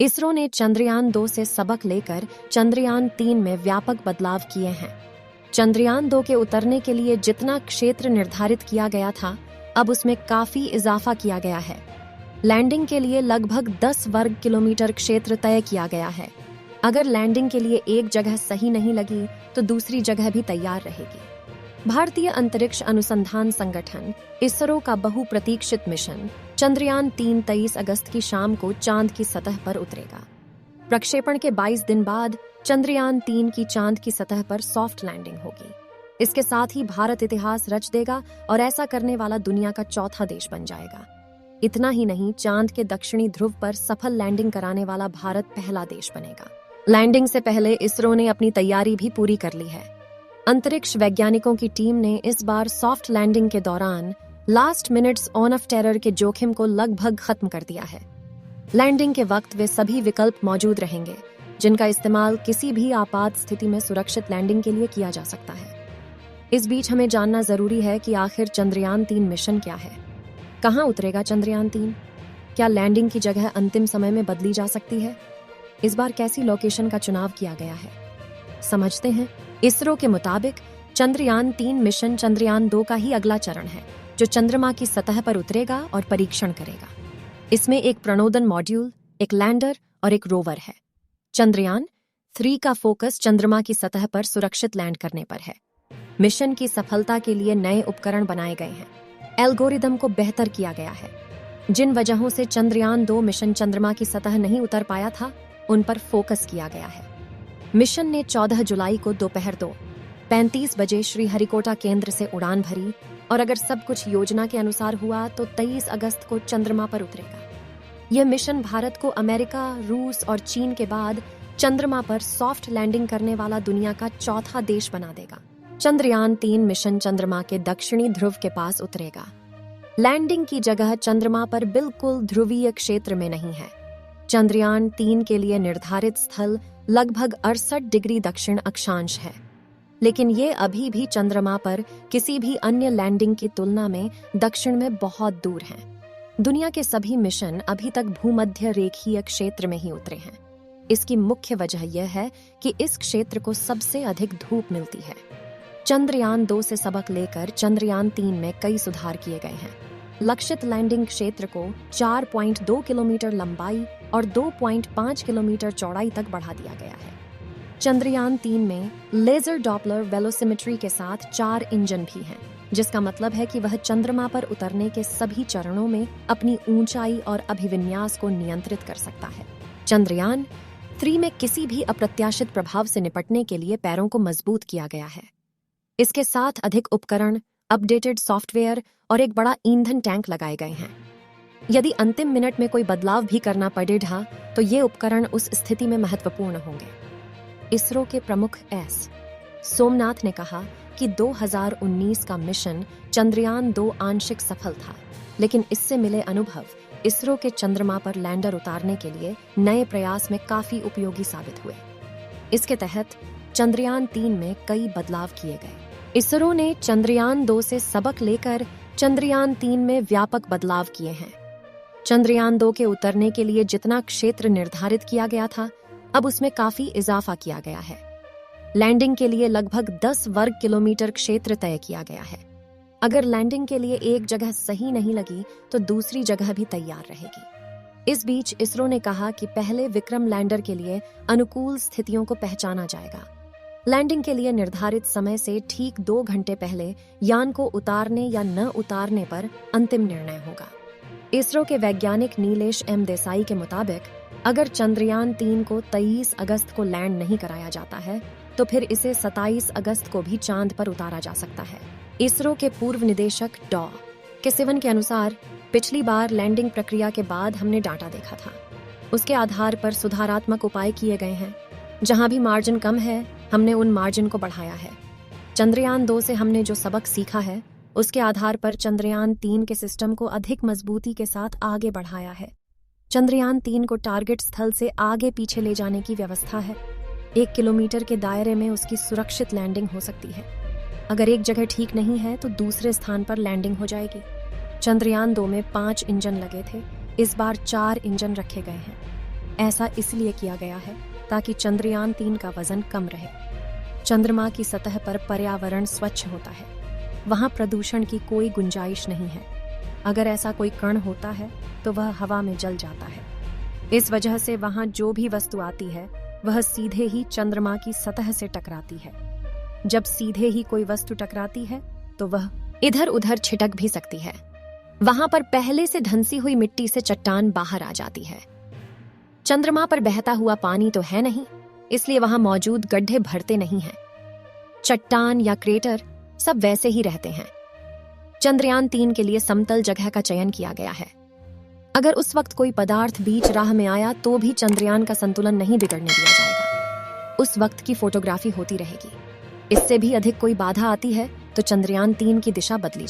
इसरो ने चंद्रयान 2 से सबक लेकर चंद्रयान 3 में व्यापक बदलाव किए हैं। चंद्रयान 2 के उतरने के लिए जितना क्षेत्र निर्धारित किया गया था, अब उसमें काफी इजाफा किया गया है। लैंडिंग के लिए लगभग 10 वर्ग किलोमीटर क्षेत्र तय किया गया है। अगर लैंडिंग के लिए एक जगह सही नहीं लगी तो दूसरी जगह भी तैयार रहेगी। भारतीय अंतरिक्ष अनुसंधान संगठन इसरो का बहुप्रतीक्षित मिशन चंद्रयान 3 23 अगस्त की शाम को चांद की सतह पर उतरेगा। प्रक्षेपण के 22 दिन बाद चंद्रयान 3 की चांद की सतह पर सॉफ्ट लैंडिंग होगी। इसके साथ ही भारत इतिहास रच देगा और ऐसा करने वाला दुनिया का चौथा देश बन जाएगा। इतना ही नहीं, चांद के दक्षिणी ध्रुव पर सफल लैंडिंग कराने वाला भारत पहला देश बनेगा। लैंडिंग से पहले इसरो ने अपनी तैयारी भी पूरी कर ली है। अंतरिक्ष वैज्ञानिकों की टीम ने इस बार सॉफ्ट लैंडिंग के दौरान last minutes on off terror के जोखिम को लगभग खत्म कर दिया है। लैंडिंग के वक्त वे सभी विकल्प मौजूद रहेंगे जिनका इस्तेमाल किसी भी आपात स्थिति में सुरक्षित लैंडिंग के लिए किया जा सकता है। इस बीच हमें जानना जरूरी है कि आखिर चंद्रयान 3 मिशन क्या है। कहाँ उतरेगा चंद्रयान 3? क्या लैंडिंग की जगह अंतिम समय में बदली जा सकती है? इस बार कैसी लोकेशन का चुनाव किया गया है, समझते हैं। इसरो के मुताबिक चंद्रयान 3 मिशन चंद्रयान 2 का ही अगला चरण है, जो चंद्रमा की सतह पर उतरेगा और परीक्षण करेगा। इसमें एक प्रणोदन मॉड्यूल, एक लैंडर और एक रोवर है। चंद्रयान 3 का फोकस चंद्रमा की सतह पर सुरक्षित लैंड करने पर है। मिशन की सफलता के लिए नए उपकरण बनाए गए हैं। एल्गोरिदम को बेहतर किया गया है। जिन वजहों से चंद्रयान 2 मिशन चंद्रमा की सतह नहीं उतर पाया था, उन पर फोकस किया गया है। मिशन ने 14 जुलाई को दोपहर 2:35 बजे श्रीहरिकोटा केंद्र से उड़ान भरी और अगर सब कुछ योजना के अनुसार हुआ तो 23 अगस्त को चंद्रमा पर उतरेगा। यह मिशन भारत को अमेरिका, रूस और चीन के बाद चंद्रमा पर सॉफ्ट लैंडिंग करने वाला दुनिया का चौथा देश बना देगा। चंद्रयान 3 मिशन चंद्रमा के दक्षिणी ध्रुव के पास उतरेगा। लैंडिंग की जगह चंद्रमा पर बिल्कुल ध्रुवीय क्षेत्र में नहीं है। चंद्रयान 3 के लिए निर्धारित स्थल लगभग 68 डिग्री दक्षिण अक्षांश है, लेकिन ये अभी भी चंद्रमा पर किसी भी अन्य लैंडिंग की तुलना में दक्षिण में बहुत दूर हैं। दुनिया के सभी मिशन अभी तक भूमध्य रेखीय क्षेत्र में ही उतरे हैं। इसकी मुख्य वजह यह है कि इस क्षेत्र को सबसे अधिक धूप मिलती है। चंद्रयान 2 से सबक लेकर चंद्रयान 3 में कई सुधार किए गए हैं। लक्षित लैंडिंग क्षेत्र को 4.2 किलोमीटर लंबाई और 2.5 किलोमीटर चौड़ाई तक बढ़ा दिया गया है। चंद्रयान 3 में लेजर डॉपलर वेलोसिमेट्री के साथ 4 इंजन भी हैं, जिसका मतलब है कि वह चंद्रमा पर उतरने के सभी चरणों में अपनी ऊंचाई और अभिविन्यास को नियंत्रित कर सकता है। चंद्रयान 3 में किसी भी अप्रत्याशित प्रभाव से निपटने के लिए पैरों को मजबूत किया गया है। इसके साथ अधिक उपकरण, अपडेटेड सॉफ्टवेयर और एक बड़ा ईंधन टैंक लगाए गए हैं। यदि अंतिम मिनट में कोई बदलाव भी करना पड़ेगा तो ये उपकरण उस स्थिति में महत्वपूर्ण होंगे। इसरो के प्रमुख एस सोमनाथ ने कहा कि 2019 का मिशन चंद्रयान 2 आंशिक सफल था, लेकिन इससे मिले अनुभव इसरो के चंद्रमा पर लैंडर उतारने के लिए नए प्रयास में काफी उपयोगी साबित हुए। इसके तहत चंद्रयान 3 में कई बदलाव किए गए। इसरो ने चंद्रयान 2 से सबक लेकर चंद्रयान 3 में व्यापक बदलाव किए हैं। चंद्रयान 2 के उतरने के लिए जितना क्षेत्र निर्धारित किया गया था, अब उसमें काफी इजाफा किया गया है। लैंडिंग के लिए लगभग 10 वर्ग किलोमीटर क्षेत्र तय किया गया है। अगर लैंडिंग के लिए एक जगह सही नहीं लगी तो दूसरी जगह भी तैयार रहेगी। इस बीच इसरो ने कहा कि पहले विक्रम लैंडर के लिए अनुकूल स्थितियों को पहचाना जाएगा। लैंडिंग के लिए निर्धारित समय से ठीक 2 घंटे पहले यान को उतारने या न उतारने पर अंतिम निर्णय होगा। इसरो के वैज्ञानिक नीलेश एम देसाई के मुताबिक अगर चंद्रयान 3 को 23 अगस्त को लैंड नहीं कराया जाता है तो फिर इसे 27 अगस्त को भी चांद पर उतारा जा सकता है। इसरो के पूर्व निदेशक डॉ के सिवन के अनुसार पिछली बार लैंडिंग प्रक्रिया के बाद हमने डाटा देखा था, उसके आधार पर सुधारात्मक उपाय किए गए हैं। जहां भी मार्जिन कम है, हमने उन मार्जिन को बढ़ाया है। चंद्रयान 2 से हमने जो सबक सीखा है, उसके आधार पर चंद्रयान 3 के सिस्टम को अधिक मजबूती के साथ आगे बढ़ाया है। चंद्रयान 3 को टारगेट स्थल से आगे पीछे ले जाने की व्यवस्था है। 1 किलोमीटर के दायरे में उसकी सुरक्षित लैंडिंग हो सकती है। अगर एक जगह ठीक नहीं है तो दूसरे स्थान पर लैंडिंग हो जाएगी। चंद्रयान 2 में 5 इंजन लगे थे, इस बार 4 इंजन रखे गए हैं। ऐसा इसलिए किया गया है ताकि चंद्रयान 3 का वजन कम रहे। चंद्रमा की सतह पर पर्यावरण स्वच्छ होता है, वहां प्रदूषण की कोई गुंजाइश नहीं है। अगर ऐसा कोई कण होता है तो वह हवा में जल जाता है। इस वजह से वहां जो भी वस्तु आती है वह सीधे ही चंद्रमा की सतह से टकराती है। जब सीधे ही कोई वस्तु टकराती है तो वह इधर उधर छिटक भी सकती है। वहां पर पहले से धंसी हुई मिट्टी से चट्टान बाहर आ जाती है। चंद्रमा पर बहता हुआ पानी तो है नहीं, इसलिए वहां मौजूद गड्ढे भरते नहीं हैं। चट्टान या क्रेटर सब वैसे ही रहते हैं। चंद्रयान 3 के लिए समतल जगह का चयन किया गया है। अगर उस वक्त कोई पदार्थ बीच राह में आया तो भी चंद्रयान का संतुलन नहीं बिगड़ने दिया जाएगा। उस वक्त की फोटोग्राफी होती रहेगी। इससे भी अधिक कोई बाधा आती है तो चंद्रयान 3 की दिशा बदली